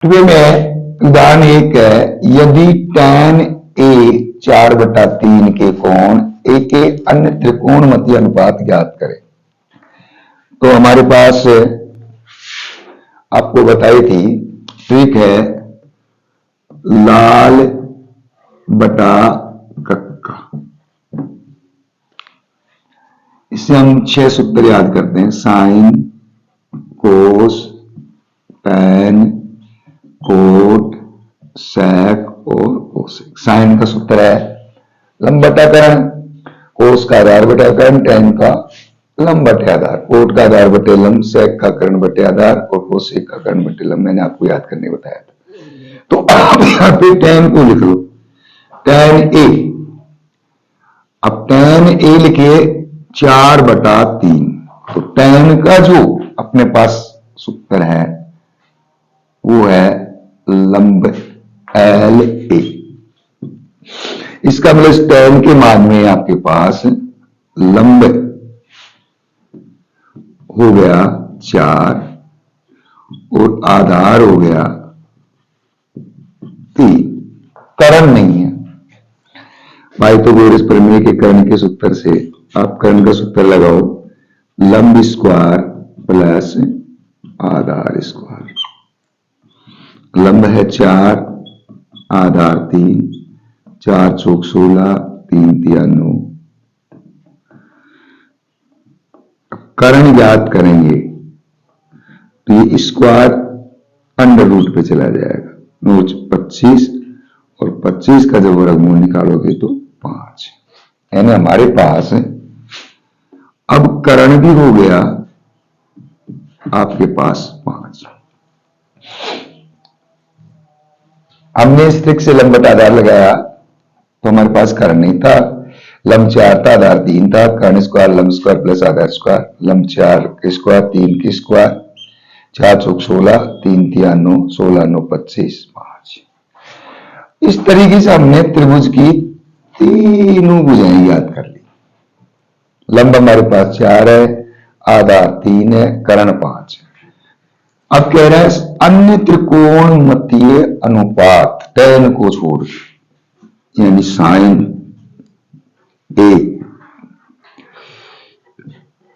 तो में उदाहरण एक है, यदि tan a 4/3 के कोण ए के अन्य त्रिकोणमितीय अनुपात ज्ञात करें। तो हमारे पास आपको बताई थी ट्रिक है लाल बटा कक्का। इससे हम 6 सूत्र याद करते हैं, साइन, कोस, टैन, कोट, सेक और कोसेक। साइन का सूत्र है लंब बटा कर्ण, कोस का आधार बटा कर्ण, टैन का लंब बटे आधार, कोट का आधार बटे लंब, सेक का कर्ण बटे आधार और कोसेक का कर्ण बटे लंब। मैंने आपको याद करने बताया था। तो आप यहां पे टैन को लिख लो, टैन ए। अब टैन ए लिखे 4/3। तो टैन का जो अपने पास सूत्र है वो है लंब एल ए। इसका मतलब टैन के मान में आपके पास लंब हो गया 4 और आधार हो गया 3। कर्ण नहीं है पाइथागोरस प्रमेय के कर्ण के सूत्र से आप कर्ण का सूत्र लगाओ, लंब स्क्वायर प्लस आधार स्क्वायर। लंब है 4, आधार 3, 4 चौक 16, 3 तिया 9। कर्ण ज्ञात करेंगे तो ये स्क्वायर अंडर रूट पे चला जाएगा, 9 25 और 25 का जब वर्गमूल निकालोगे तो 5। यानी हमारे पास अब कर्ण भी हो गया आपके पास 5। हमने इस ट्रिक से लंब बटा आधार लगाया तो हमारे पास कर्ण नहीं था, लंब 4 था, आधार 3 था, कर्ण स्क्वायर लंब स्क्वायर प्लस आधार स्क्वायर, लंब 4 के स्क्वायर 3 के स्क्वायर, 4 चौक 16, 3 तिया 9, 16 9 25 5। इस तरीके से हमने त्रिभुज की तीनों भुजाएं याद कर ली। लंब हमारे पास 4 है, आधार 3 है, कर्ण 5 है। अब कह रहा है अन्य त्रिकोणमितीय अनुपात टैन को छोड़, यानी sign A,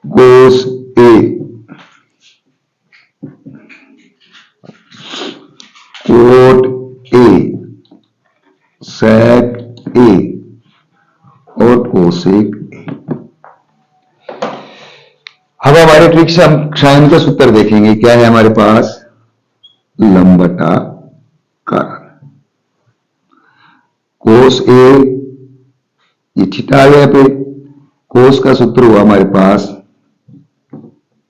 cos A, cot A, सेक ए और कोसेक ए। अब हमारे ट्रिक से हम साइन का सूत्र देखेंगे। क्या है हमारे पास? लंब बटा कर्ण। कोस ए, ये थीटा आ गया पे, कोस का सूत्र हुआ हमारे पास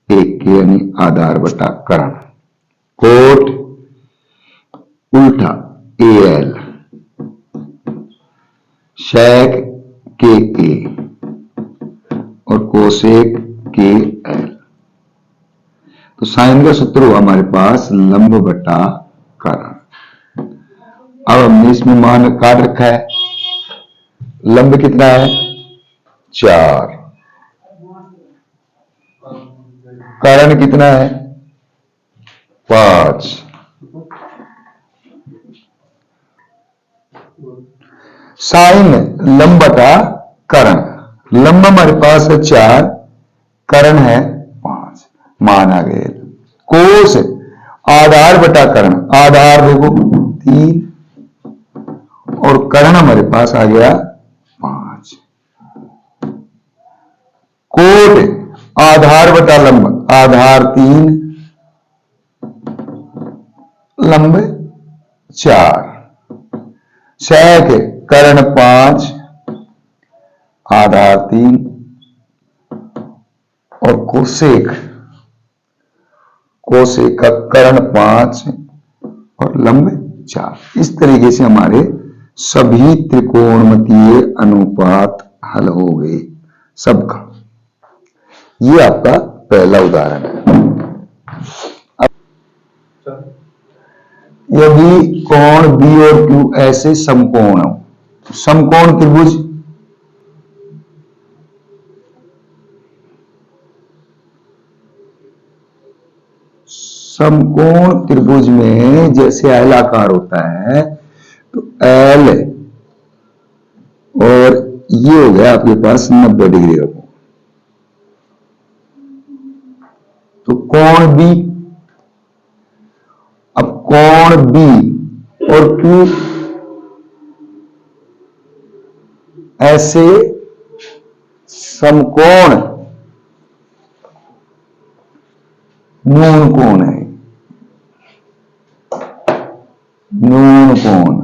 1 के यानी आधार बटा कर्ण। कोट उल्टा ए एल, शेक के ए और कोसेक के एल। तो साइन का सूत्र हुआ हमारे पास लंब बटा कर्ण। अब हमने इसमें मान काट रखा है, लंब कितना है 4, कर्ण कितना है 5। साइन लंब बटा कर्ण, लंब हमारे पास है 4, कर्ण है 5, मान आ गए। कोस आधार बटा कर्ण, आधार देखो 3 और कर्ण हमारे पास आ गया 5। कोट आधार बटा लंब, आधार 3 लंब 4। सेक कर्ण 5 आधार 3 और कोसेक, कोसेक का कर्ण 5 और लंब 4। इस तरीके से हमारे सभी त्रिकोणमितीय अनुपात हल हो गए सबका। ये आपका पहला उदाहरण है। यदि कोण बी और क्यू ऐसे समकोण हो, समकोण त्रिभुज समकोण त्रिभुज में जैसे एल आकार होता है, तो एल और ये हो गया आपके पास 90 डिग्री का कोण। तो कोण बी, अब कोण बी और क्यू ऐसे समकोण न्यून कोण है, न्यून कोण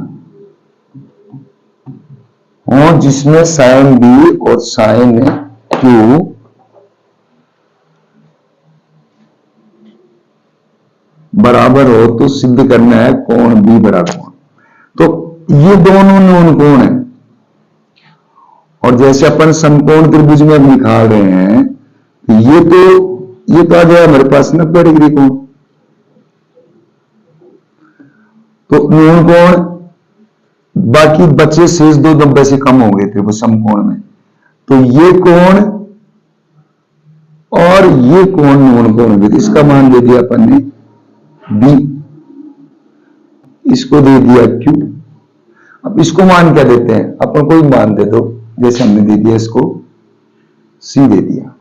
हो जिसमें साइन बी और साइन क्यू बराबर हो, तो सिद्ध करना है कोण बी बराबर कोण। तो ये दोनों न्यून कोण है, और जैसे अपन समकोण त्रिभुज में निकाल रहे हैं, तो ये तो आ गया हमारे पास 90 डिग्री कोण। तो न्यून कोण बाकी बचे शेष दो 90 से कम हो गए थे वो समकोण में, तो ये कोण और ये कोण न्यून कोण हो गए। इसका मान दे दिया अपन ने बी, इसको दे दिया क्यू। अब इसको मान क्या देते हैं, अपन कोई मान दे दो, जैसे हमने दे दिया इसको सी दे दिया,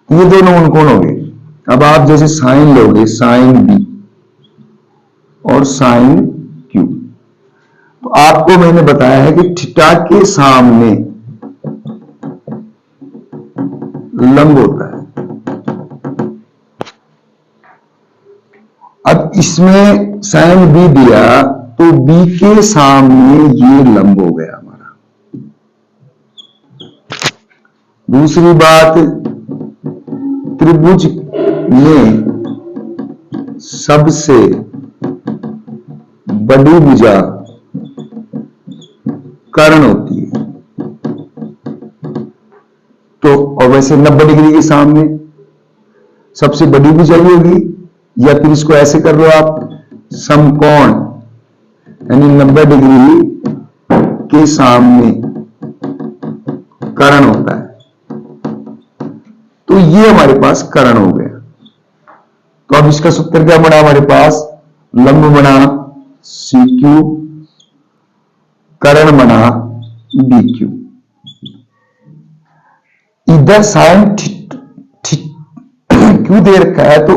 ये दोनों न्यून कोण हो गए। अब आप जैसे साइन लोगे, साइन बी और साइन क्यू, तो आपको मैंने बताया है कि थीटा के सामने लंब होता है। अब इसमें साइन बी दिया, तो बी के सामने ये लंब हो गया हमारा। दूसरी बात, त्रिभुज में सबसे बड़ी भुजा कर्ण होती है, तो और वैसे 90 डिग्री के सामने सबसे बड़ी भुजा ही होगी, या फिर इसको ऐसे कर लो आप, समकोण यानी 90 डिग्री के सामने कर्ण होता है, तो ये हमारे पास कर्ण हो गया। तो अब इसका सूत्र क्या बना हमारे पास, लंब बना सी क्यू, कर्ण बना बी क्यू। इधर साइन क्यू दे रखा है, तो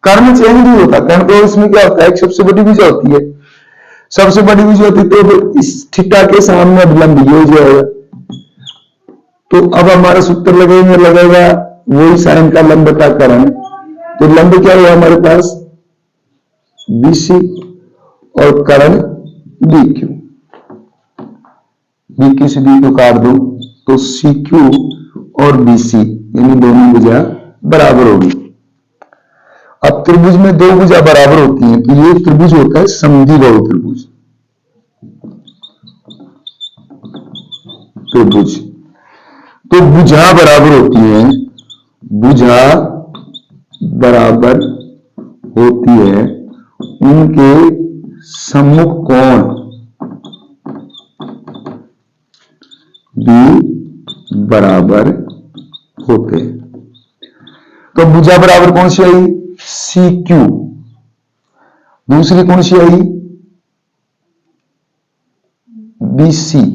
कर्ण चेंज नहीं होता। कर्ण तो इसमें क्या होता है, एक सबसे बड़ी भुजा होती है, सबसे बड़ी भुजा होती है, तो इस थीटा के सामने अब लंब ये हो जाएगा। तो अब हमारा सूत्र लगेगा वही साइन का लंब का कर्ण, तो लंब क्या हुआ हमारे पास BC और कर्ण BQ। BQ से BQ काट दो, तो CQ और BC यानी दोनों भुजा बराबर होगी। अब त्रिभुज में दो भुजा बराबर होती हैं, तो ये त्रिभुज होता है समद्विबाहु त्रिभुज। त्रिभुज तो भुजा बराबर होती है, भुजा बराबर होती है उनके सम्मुख कोण भी बराबर होते हैं। तो भुजा बराबर कौन सी आई, CQ। दूसरी कौन सी आई, BC।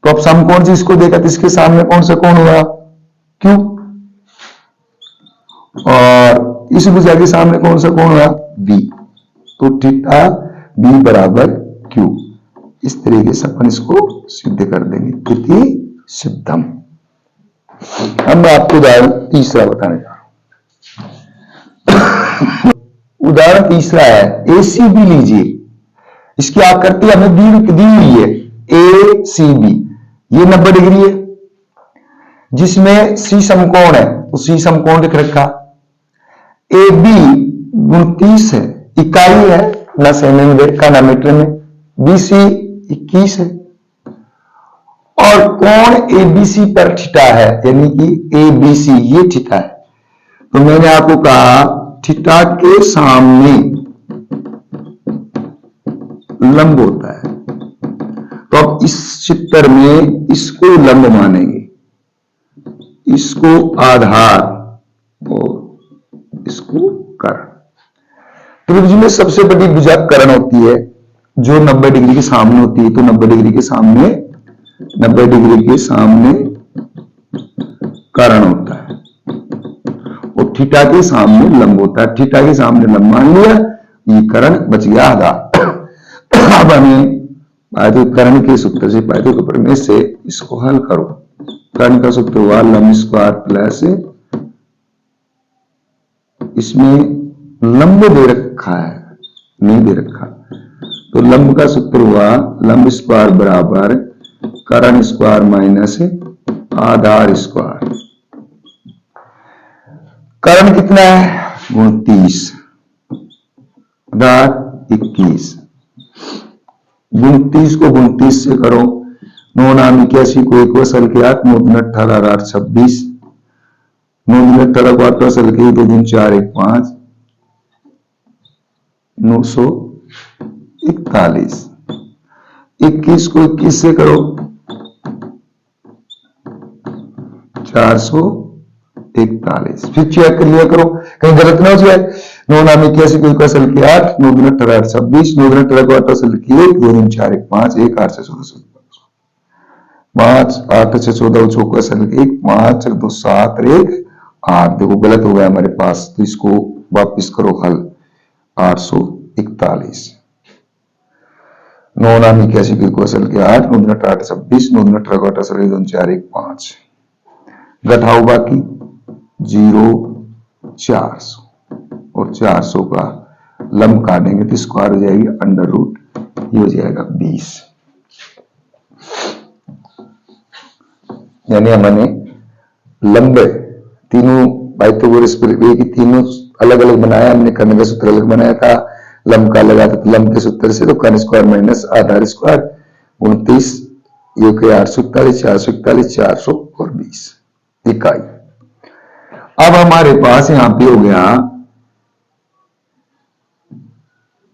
तो अब समकोण जिसको देखा तो इसके सामने कौन सा कोण हुआ, Q, और इस भुजा के सामने कौन सा कोण हुआ, B। तो थीटा B बराबर Q। इस तरीके से अपन इसको सिद्ध कर देंगे, इति सिद्धम। अब मैं आपको उदाहरण तीसरा बताने जा रहा हूं। उदाहरण तीसरा है, ACB लीजिए। इसकी आकृति हमें दी हुई है ACB, ये 90 डिग्री है, जिसमें C समकोण है, तो C समकोण लिख रखा। AB 29 है, इकाई है ना सेंटीमीटर का ना मीटर में। BC 21 है, और कोण ABC पर थीटा है, यानी कि ABC ये थीटा है। तो मैंने आपको कहा थीटा के सामने लंब होता है, तो अब इस चित्र में इसको लंब मानेंगे, इसको आधार और किसको? कर्ण। त्रिभुज में सबसे बड़ी भुजा कर्ण होती है, जो 90 डिग्री के सामने होती है। तो 90 डिग्री के सामने, 90 डिग्री के सामने कर्ण होता है, और थीटा के सामने लंब होता है। थीटा के सामने लंब मान लिया, ये कर्ण बच गया आधा। अब हमें कर्ण के सूत्र से, पाइथागोरस के प्रमेय से इसको हल करो। कर्ण का सूत्र हुआ लंब स्क्वायर प्लस, इसमें लंब दे रखा है, नहीं दे रखा, तो लंब का सूत्र हुआ लंब स्क्वायर बराबर कर्ण स्क्वायर माइनस आधार स्क्वायर। कर्ण कितना है? 29, आधार 21। 29 को 29 से करो, 9 नाम 81 को 1 वसल के 8, 9 दिन 18, 8 26, 9 दिन 18 को 8 वसल के 2 दिन 4 1 5, 941। 21 को 21 से करो, 441। फिर चेक कर लिया करो कहीं गलत ना हो जाए। 9 नाम 81 को 1 वसल के 8, 9 दिन 18 8 26, 9 दिन 18 को 8 वसल के 1, 2 दिन 4 1 5, 1 8 से 16 5 8 से 14 चौका सल के 1, 5 2 7 1 8। देखो गलत हो गया हमारे पास, तो इसको वापस करो हल। 841। 9 नाम 81 को 1 वसल के 8, 9 दिन 18 26, 9 दिन 18 को 8 वसल के 2 4 1 5। घटाओ बाकी 0 400, और 400 का लंब काटेंगे तो स्क्वायर हो जाएगी अंडर रूट, ये हो जाएगा 20। यानी हमने लंबे तीनों पाइथागोरस प्रमेय की तीनों अलग अलग बनाया। हमने कर्ण का सूत्र अलग बनाया था, लंब का लगा था लंब के सूत्र से, तो कर्ण स्क्वायर माइनस आधार स्क्वायर 29, ये के 841, 441, 400 और 20 इकाई। अब हमारे पास यहां पे हो गया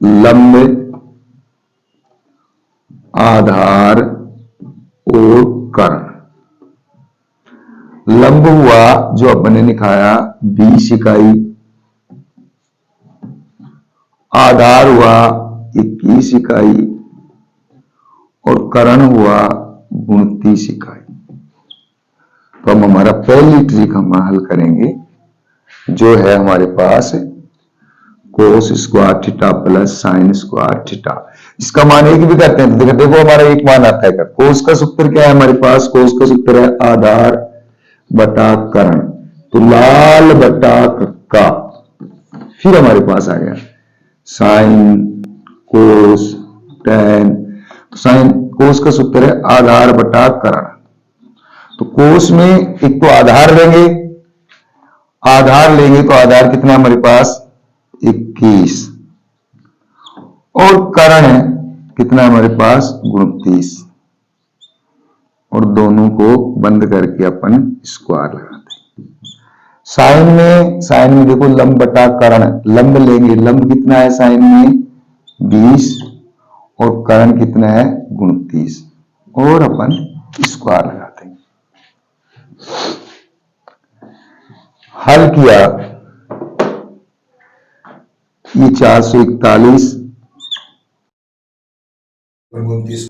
लंब, आधार और कर्ण। लंब हुआ जो अपने निकाया 20 इकाई, आधार हुआ 21 इकाई, और कर्ण हुआ 29 इकाई। तो हम हमारा पहली ट्रिक हम हल करेंगे, जो है हमारे पास cos square theta plus sine square theta. इसका मान एक भी करते हैं, देखो हमारा एक मान आता है। कोस का सूत्र क्या है हमारे पास? कोस का सूत्र है आधार बटा कर्ण, तो लाल बटा का। फिर हमारे पास आ गया साइन, कोस, टेन। तो साइन कोस का सूत्र है आधार बटा कर्ण। तो कोस में एक तो आधार लेंगे, आधार लेंगे तो आधार कितना हमारे पास 21, और कर्ण कितना हमारे पास 29, और दोनों को बंद करके अपन स्क्वायर लगाते हैं। साइन में देखो लंब बटा कर्ण, लंब लेंगे, लंब कितना है साइन में 20, और कर्ण कितना है 29, और अपन स्क्वायर लगाते हैं। हल किया, ये 441 और 29